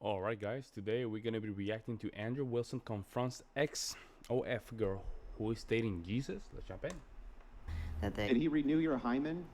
Alright, guys, today we're gonna be reacting to Andrew Wilson confronts ex OF girl who is dating Jesus. Let's jump in. Did he renew your hymen?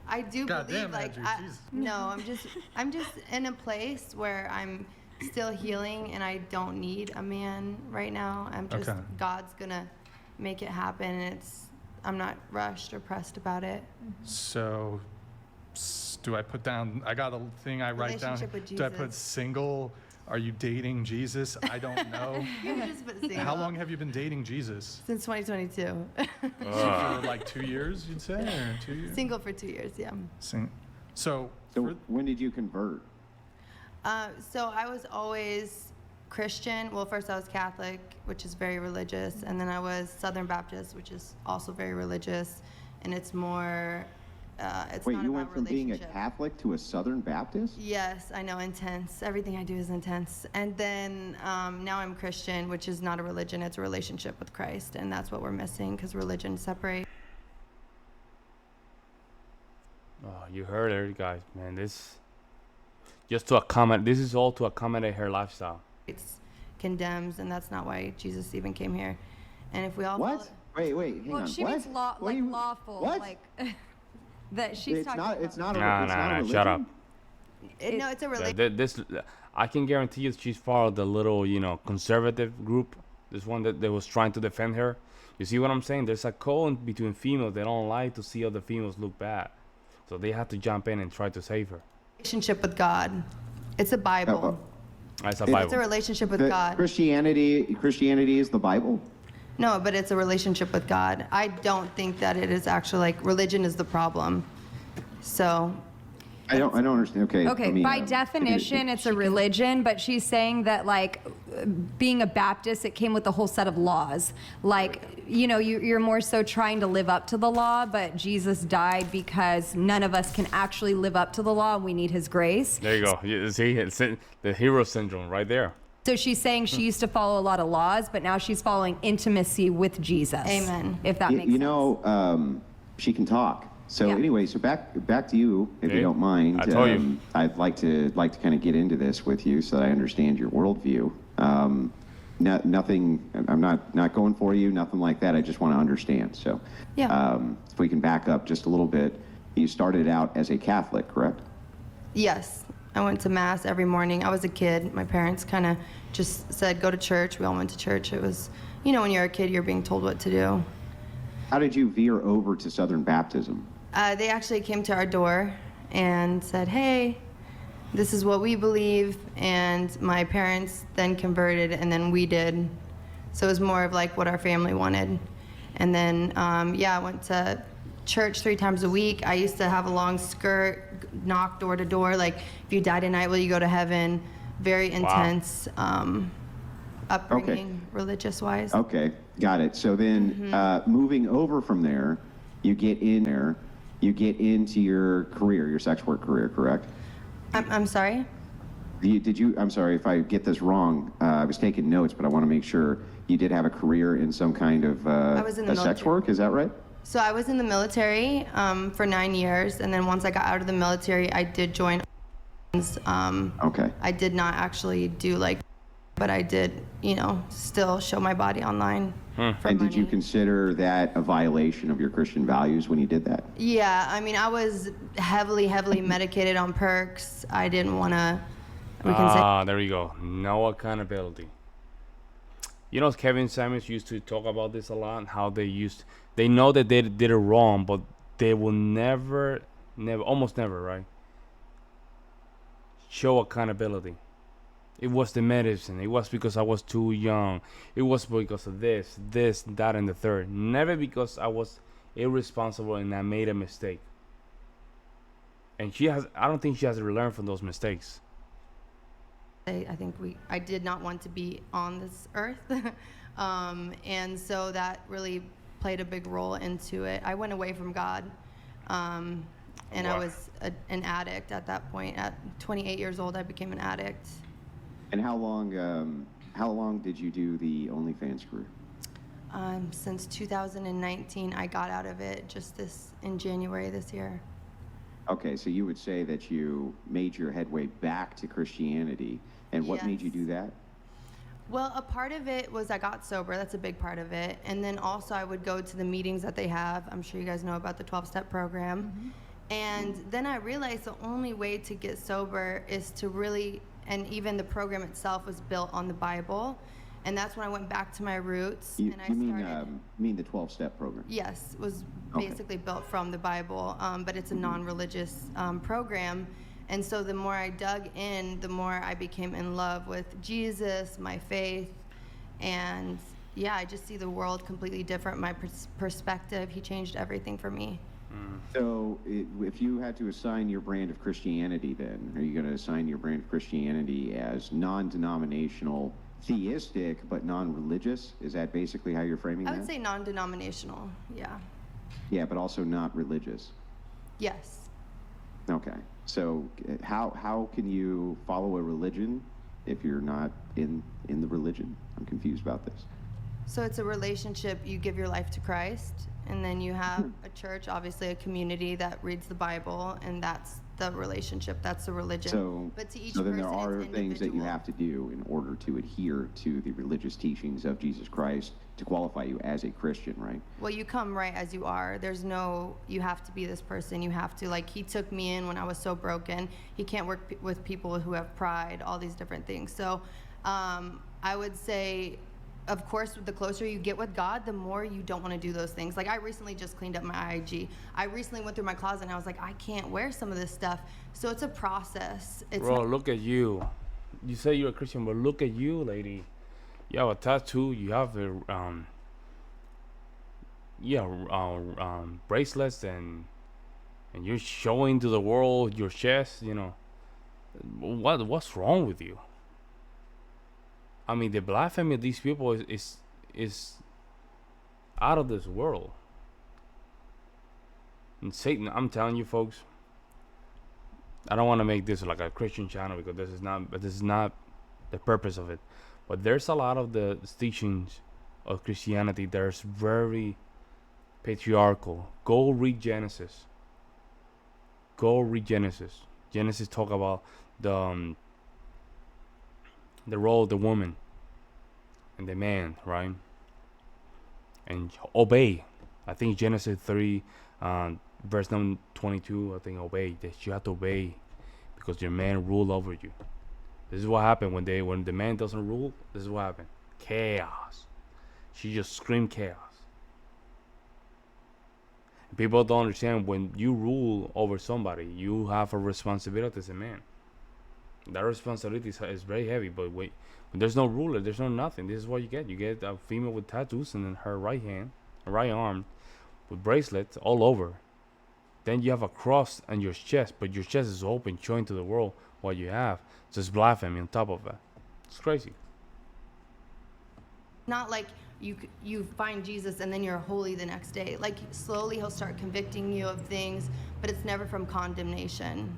I do God believe, damn, Andrew, Jesus. no, I'm just in a place where I'm still healing, and I don't need a man right now. I'm just Okay. God's gonna make it happen, and I'm not rushed or pressed about it. So, do I put down? I got a thing I write down. Relationship with Do I put Jesus. single? Are you dating Jesus? I don't know. You just put single. How long have you been dating Jesus? Since 2022. For like 2 years, you'd say, or 2 years? Single for 2 years, yeah. So, So when did you convert? So I was always Christian. Well, first I was Catholic, which is very religious, and then I was Southern Baptist, which is also very religious, and it's more. It's Wait, not you about went from being a relationship. Catholic to a Southern Baptist? Yes, I know, intense. Everything I do is intense. And then now I'm Christian, which is not a religion, it's a relationship with Christ. And that's what we're missing, because religion separates. Oh, you heard her, guys, man. This is all to accommodate her lifestyle. Condemns, and that's not why Jesus even came here. And if we all What? follow- Wait, hang Well, on. she what? means What do you- lawful, What? like that she's It's talking not. about. It's not a. Nah, it's not a nah, religion? shut up. no, it's a Yeah, relationship. this I can guarantee you she's part of the little, conservative group. This one that was trying to defend her. You see what I'm saying? There's a code between females. They don't like to see other females look bad, so they have to jump in and try to save her. Relationship with God. It's a Bible. That's a It's Bible. It's a relationship with God. Christianity is the Bible. No, but it's a relationship with God. I don't think that it is actually like religion is the problem. So, I don't understand. Okay. Okay, let me, by definition, it's a religion, but she's saying that, like, being a Baptist, it came with a whole set of laws. Like, you're more so trying to live up to the law, but Jesus died because none of us can actually live up to the law. We need his grace. There you go. You see, it's the hero syndrome right there. So she's saying she used to follow a lot of laws, but now she's following intimacy with Jesus. Amen. If that makes you sense. know, she can talk. So Yeah. anyway, so back to you, if you Hey, don't mind. I told you. I'd like to kind of get into this with you so that I understand your worldview. Nothing. I'm not going for you. Nothing like that. I just want to understand. So, Yeah. if we can back up just a little bit, you started out as a Catholic, correct? yes, I went to mass every morning. I was a kid. My parents kind of just said, go to church. We all went to church. It was, when you're a kid, you're being told what to do. How did you veer over to Southern Baptism? They actually came to our door and said, hey, this is what we believe. And my parents then converted, and then we did. So it was more of like what our family wanted. And then, I went to church 3 times a week. I used to have a long skirt, knock door to door, like, if you die tonight, will you go to heaven? Very intense upbringing, religious-wise. Okay, got it. So then, moving over from there, you get into your career, your sex work career, correct? I'm sorry? I'm sorry if I get this wrong. I was taking notes, but I want to make sure you did have a career in some kind of was in the sex military. work. Is that right? So I was in the military for 9 years, and then once I got out of the military, I did join. Okay. I did not actually do but I did, still show my body online for And did you money. consider that a violation of your Christian values when you did that? Yeah, I mean, I was heavily medicated on perks. I didn't want to. We can say. There you go. No accountability. Kevin Samuels used to talk about this a lot. How they know that they did it wrong, but they will never, almost never, right? Show accountability. It was the medicine. It was because I was too young. It was because of this, that, and the third. Never because I was irresponsible and I made a mistake. And I don't think she has to learn from those mistakes. I think I did not want to be on this earth. And so that really played a big role into it. I went away from God. And I Wow. was an addict at that point. At 28 years old, I became an addict. And how long did you do the OnlyFans career? Since 2019, I got out of it in January this year. Okay, so you would say that you made your headway back to Christianity, and what made you Yes. do that? Well, a part of it was I got sober. That's a big part of it. And then also I would go to the meetings that they have. I'm sure you guys know about the 12-step program. And then I realized the only way to get sober is to really, and even the program itself was built on the Bible. And that's when I went back to my roots You, and I you started. mean the 12-step program? Yes, it was Okay. basically built from the Bible, but it's a non-religious program. And so the more I dug in, the more I became in love with Jesus, my faith, and yeah, I just see the world completely different. My perspective, he changed everything for me. So if you had to assign your brand of Christianity, then, are you going to assign your brand of Christianity as non-denominational, theistic, but non-religious? Is that basically how you're framing I that? would say non-denominational, yeah. Yeah, but also not religious. Yes. Okay. So how can you follow a religion if you're not in the religion? I'm confused about this. So it's a relationship. You give your life to Christ, and then you have a church, obviously a community that reads the Bible, and that's the relationship. That's the religion. So, but to each so then there person, are it's things that you individual. have to do in order to adhere to the religious teachings of Jesus Christ to qualify you as a Christian, right? Well, you come right as you are. There's no, you have to be this person. You have to, like, he took me in when I was so broken. He can't work with people who have pride, all these different things. So I would say, of course, the closer you get with God, the more you don't want to do those things. Like, I recently just cleaned up my IG. I recently went through my closet and I was like, I can't wear some of this stuff. So it's a process. It's Bro, not, look at you. You say you're a Christian, but look at you, lady. You have a tattoo. You have a bracelets, and you're showing to the world your chest. You know, what's wrong with you? I mean, the blasphemy of these people is out of this world. And Satan, I'm telling you, folks. I don't want to make this like a Christian channel because this is not the purpose of it. But there's a lot of the teachings of Christianity that's very patriarchal. Go read Genesis. Go read Genesis. Genesis talk about the role of the woman and the man, right? And obey. I think Genesis 3, verse number 22. I think obey. That you have to obey because your man rule over you. This is what happened when the man doesn't rule. This is what happened. Chaos. She just screamed chaos. And people don't understand when you rule over somebody, you have a responsibility as a man. That responsibility is very heavy. But when there's no ruler, there's no nothing. This is what you get. You get a female with tattoos and then her right arm, with bracelets all over. Then you have a cross on your chest, but your chest is open, showing to the world what you have. Just blasphemy on top of that. It's crazy. not like you find Jesus and then you're holy the next day. Like, slowly he'll start convicting you of things, but it's never from condemnation.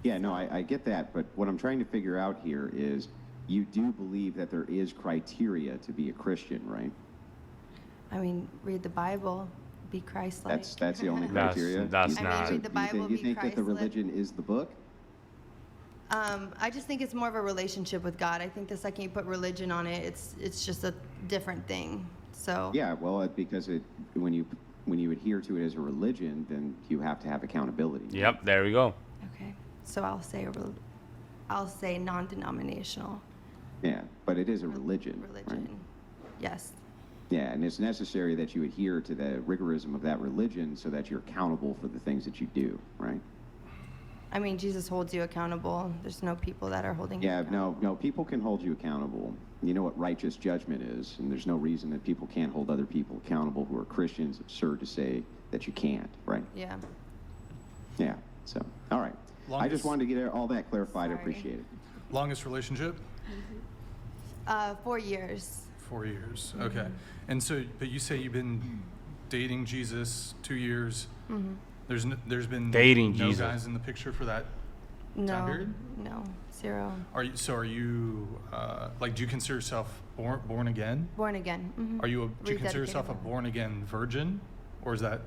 Yeah, no, I get that, but what I'm trying to figure out here is you do believe that there is criteria to be a Christian, right? I mean, read the Bible, be Christ-like. That's the only criteria? That's I mean, not. read the Bible, you be think that the Christ-like. religion is the book? I just think it's more of a relationship with God. I think the second you put religion on it, it's just a different thing. So Yeah, well, because when you adhere to it as a religion, then you have to have accountability. Yep, there we go. okay. So I'll say non-denominational Yeah, but it is a religion. religion. Right? Yes. Yeah, and it's necessary that you adhere to the rigorism of that religion so that you're accountable for the things that you do, right? I mean, Jesus holds you accountable. There's no people that are holding you Yeah, accountable. no, people can hold you accountable. You know what righteous judgment is, and there's no reason that people can't hold other people accountable who are Christians. It's absurd to say that you can't, right? Yeah. Yeah, so, all right. I Longest- just wanted to get all that clarified. I Sorry. appreciate it. Longest relationship? 4 years. 4 years. Okay. And so, but you say you've been dating Jesus 2 years. There's been Dating no Jesus. guys in the picture for that. No. period? No. 0. Are you like, do you consider yourself born again? Born again. Do you consider yourself a Rededicated. born again virgin, or is that?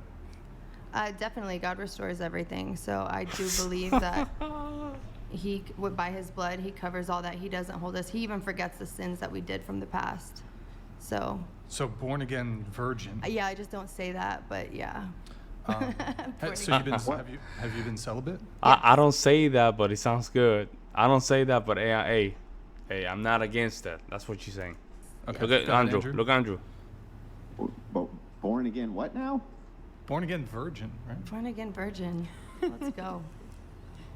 Definitely, God restores everything. So I do believe that by His blood, He covers all that. He doesn't hold us. He even forgets the sins that we did from the past. So born again virgin. yeah, I just don't say that, but yeah. So have you been celibate? I don't say that, but it sounds good. I don't say that, but hey, I'm not against that. That's what you're saying. Okay. Look at Go ahead, Andrew. Look, Andrew. But born again, what now? Born again virgin, right? Born again virgin. Let's go.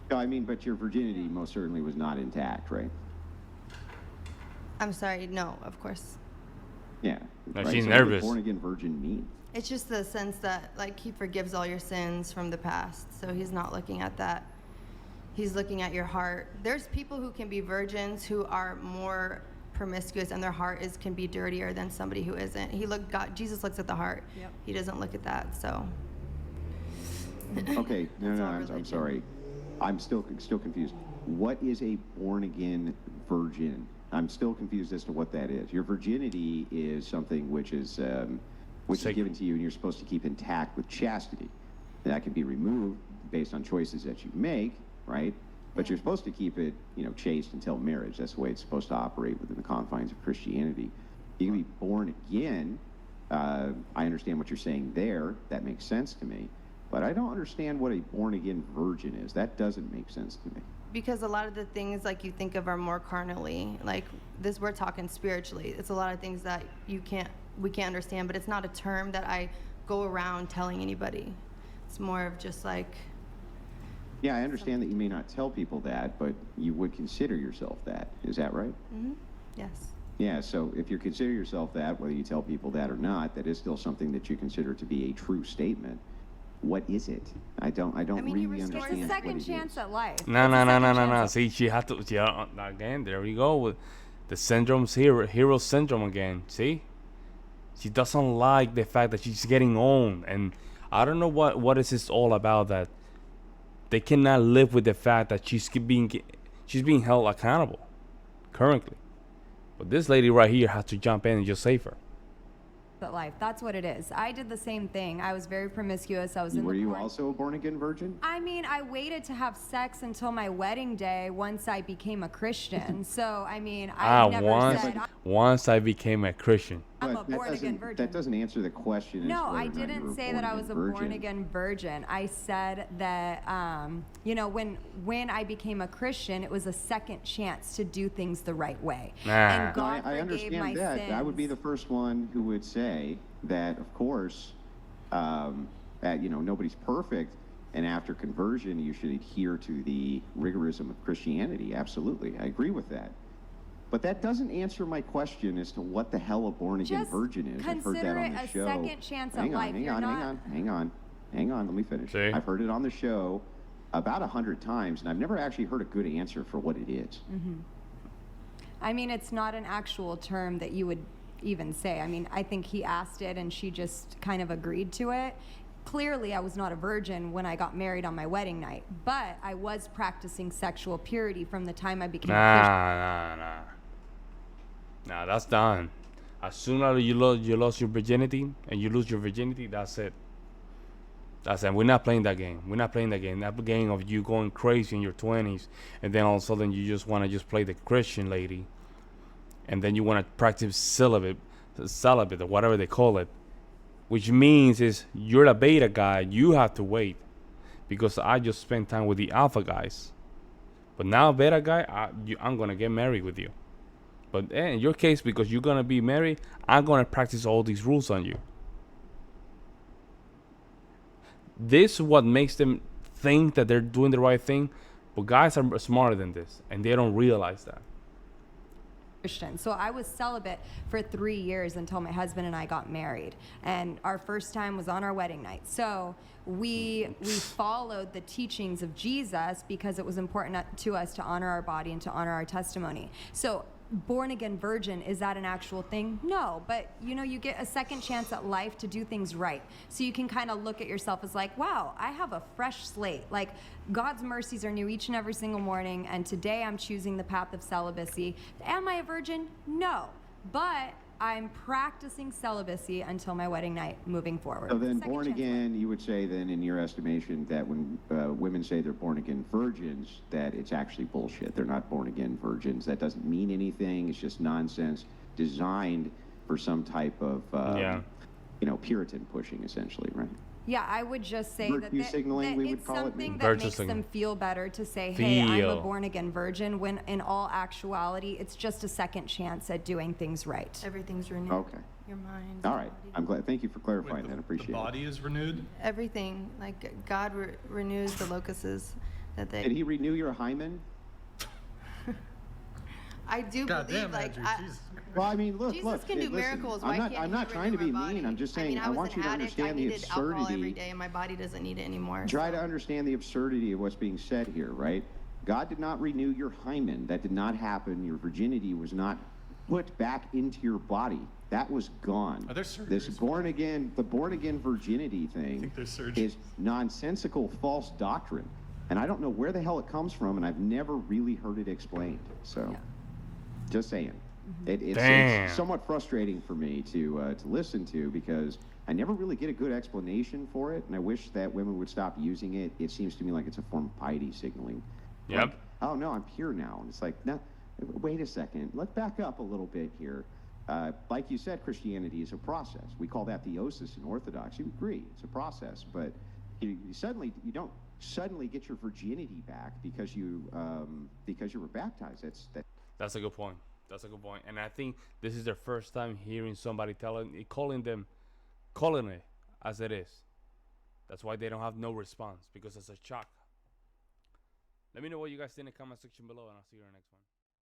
No, I mean, but your virginity most certainly was not intact, right? I'm sorry. No, of course. Yeah. No, right? she's So what does nervous. born again virgin mean? It's just the sense that, like, He forgives all your sins from the past. So He's not looking at that. He's looking at your heart. There's people who can be virgins who are more promiscuous, and their heart can be dirtier than somebody who isn't. Jesus looks at the heart. Yep. He doesn't look at that. So Okay, no, That's all I'm religion. sorry. I'm still confused. What is a born again virgin? I'm still confused as to what that is. Your virginity is something which is given to you, and you're supposed to keep intact with chastity. That can be removed based on choices that you make, right? But you're supposed to keep it, chaste until marriage. That's the way it's supposed to operate within the confines of Christianity. You can be born again. I understand what you're saying there. That makes sense to me. But I don't understand what a born again virgin is. That doesn't make sense to me. because a lot of the things like you think of are more carnally, like this, we're talking spiritually. It's a lot of things that we can't understand, but it's not a term that I go around telling anybody. It's more of just like, Yeah, I understand that you may not tell people that, but you would consider yourself that. Is that right? yes. Yeah, so if you consider yourself that, whether you tell people that or not, that is still something that you consider to be a true statement. What is it? I don't mean, he really restores understand It's a what second it chance is. at life. No. It's a second chance at- See, she had to. Again, there we go with the syndrome's hero syndrome again. See, she doesn't like the fact that she's getting owned, and I don't know what is this all about. That they cannot live with the fact that she's being held accountable currently. But this lady right here has to jump in and just save her. At life. That's what it is. I did the same thing. I was very promiscuous. I was in Were the you porn- also a born-again virgin? I mean, I waited to have sex until my wedding day once I became a Christian. So, I mean, I never said once I became a Christian. I'm a But that born-again virgin. That doesn't answer the question. No, as to whether I or not you were didn't say that I was a born-again virgin. I said that, when I became a Christian, it was a second chance to do things the right way. Nah. And No, God I forgave understand my that. sins. I would be the first one who would say that, of course, that nobody's perfect, and after conversion, you should adhere to the rigorism of Christianity. Absolutely, I agree with that. But that doesn't answer my question as to what the hell a born-again Just virgin is. I've heard that consider on it the a show. second chance at Hang on, life. hang You're on, not- hang on. Let me finish. See? I've heard it on the show about 100 times, and I've never actually heard a good answer for what it is. I mean, it's not an actual term that you would even say. I mean, I think he asked it and she just kind of agreed to it. Clearly, I was not a virgin when I got married on my wedding night, but I was practicing sexual purity from the time I became a Christian. Nah, that's done. As soon as you lost your virginity and you lose your virginity, that's it. That's it. We're not playing that game. We're not playing that game. That game of you going crazy in your 20s, and then all of a sudden you just want to just play the Christian lady, and then you want to practice celibate or whatever they call it, which means is you're a beta guy. You have to wait, because I just spent time with the alpha guys, but now beta guy, I'm gonna get married with you. But in your case, because you're gonna be married, I'm gonna practice all these rules on you. This is what makes them think that they're doing the right thing, but guys are smarter than this, and they don't realize that. Christian. So I was celibate for 3 years until my husband and I got married, and our first time was on our wedding night. So we followed the teachings of Jesus because it was important to us to honor our body and to honor our testimony. So born again virgin, is that an actual thing? No, but you get a second chance at life to do things right. So you can kind of look at yourself as like, wow, I have a fresh slate. Like, God's mercies are new each and every single morning, and today I'm choosing the path of celibacy. Am I a virgin? No, but I'm practicing celibacy until my wedding night moving forward. So then, Second born chance again, you would say then, in your estimation, that when women say they're born again virgins, that it's actually bullshit. They're not born again virgins. That doesn't mean anything. It's just nonsense designed for some type of, Puritan pushing, essentially, right? Yeah, I would just say Virtue signaling, we would it's call it, something maybe? that Virtue makes signaling. them feel better to say, hey, I'm a Feel. born again virgin, when in all actuality, it's just a second chance at doing things right. Everyth's renewed. Okay. Your mind. All right. body. I'm glad. Thank you for clarifying Wait, that. the Appreciate body is renewed? Everything. Like God renews the locusts that it. Did they. he renew your hymen? I do God believe, damn, like, Andrew, Jesus. Well, I mean, look, Jesus can do listen, miracles. Why can't I'm not he trying to renew be my mean. body? I'm just saying, I mean, I was want an you to addict. understand I the needed alcohol every absurdity. day, and my body doesn't need it anymore. Try so. to understand the absurdity of what's being said here, right? God did not renew your hymen. That did not happen. Your virginity was not put back into your body. That was gone. Are there This surgeries? the born again virginity thing think there's surgeries. is nonsensical, false doctrine. And I don't know where the hell it comes from, and I've never really heard it explained. So, just saying. It's Damn. somewhat frustrating for me to listen to, because I never really get a good explanation for it, and I wish that women would stop using it. It seems to me like it's a form of piety signaling. Yep. Like, oh no, I'm pure now. And it's like, no, wait a second. Let's back up a little bit here. Like you said, Christianity is a process. We call that theosis in Orthodoxy. We agree, it's a process. But you don't suddenly get your virginity back because you were baptized. That's a good point. That's a good point. And I think this is their first time hearing somebody calling it as it is. That's why they don't have no response, because it's a shock. Let me know what you guys think in the comment section below, and I'll see you in the next one.